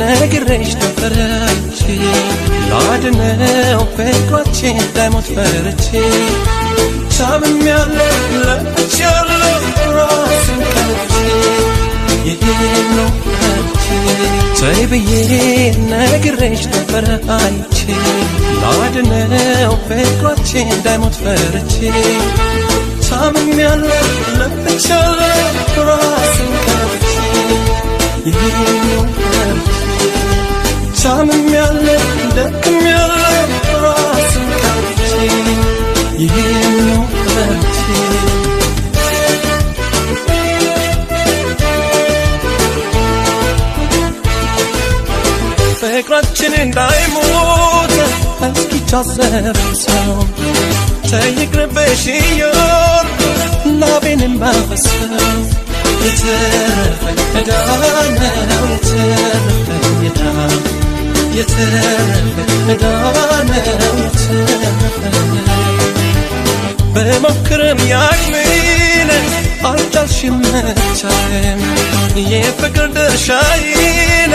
ነግሬሽ ነበረ አንቺ ላድነው ፍቅራችን እንዳይሞት ፈርቼ ሳምኛለሁ ለብቻለሁ ራሴን ከልቼ ይሄን ነው አንቺ ተይ ብዬ ነግሬሽ ነበረ አንቺ ላድነው ፍቅራችን እንዳይሞት ፈርቼ ሳምኛለሁ ለብቻለሁ ራሴን ከልቼ ይሄን ነው ሳምኛለሁ ደክሜያለሁ ራሴን ከልቼ ይሄን ነው ፍቅራችን እንዳይሞት እስኪታሰበው ሰው ተይቅርብሽ እያልኩ ላቤንም ባፈሰው የተረፈኝ ዕዳ ነው የተረፈኝ ዕዳ የተረፈኝ ዕዳ ነው የተረፈኝ በሞክርም ያቅሜን አልቻልሽም መቻልም የፍቅር ድርሻዬን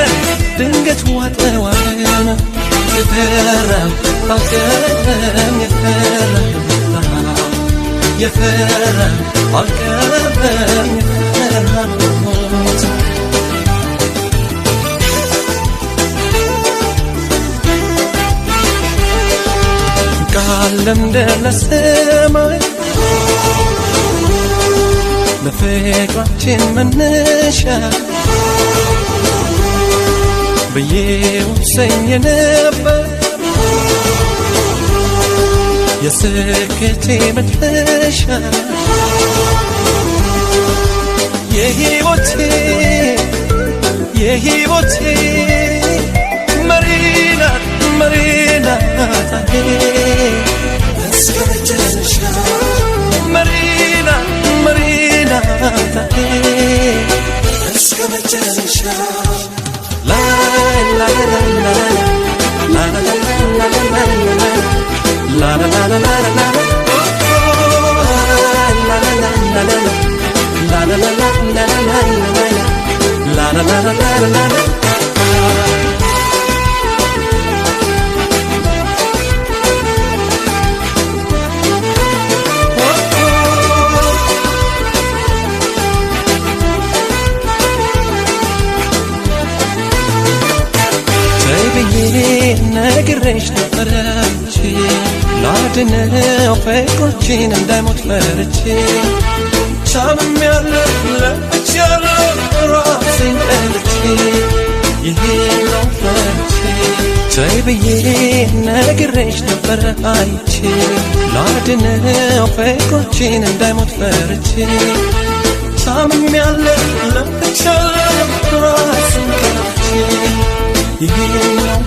ድንገት ዋጠዋለም የፈራው አልቀረም የፈራው አልቀረም የፈራሁት ቃለም ለሰማይ ለፍቅራችን መነሻ ብዬ ወሰኝ ነበር የስኬቴ መድረሻ የሕይወቴ መሪና እስከ መጨረሻ መሪና እስከ መጨረሻ la la la la la la la la la la la la la ነግሬሽ ነበረ አንቺ ላድነው ፍቅራችን እንዳይሞት ፈርቼ ሳምኛለሁ ለብቻለሁ ራሴን ከልቼ ይሄን ነው ፈርቼ ተይ ብዬ ነግሬሽ ነበረ አንቺ ላድነው ፍቅራችን እንዳይሞት ፈርቼ ሳምኛለሁ ለብቻለሁ ራሴን ከልቼ ይሄን ነው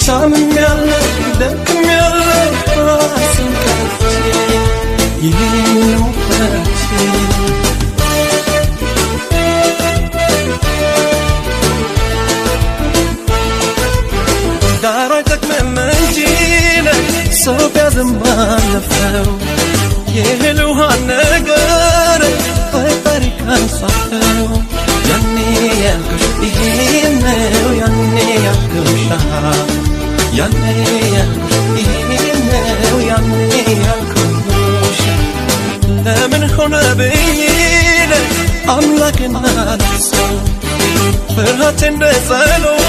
ሳምኛለሁ ደክሜያለሁ ራሴን ከልቼ ይሄን ነው ዳሩ አይጠቅምም እንጂ ሰው ቢያዝም ባለፈው የእህል ውሃ ነገር ፈጣሪ ካንሳፈው ያኔ ያልኩሽ ይሄን ነው ያኔ ያልኩሽ ያኔ ያልኩሽ ይሄን ነው ያኔ ያልኩሽ ለምን ሆነ ብዬ አምላክን አልሰው ፍርሃት እንደ ጸሎት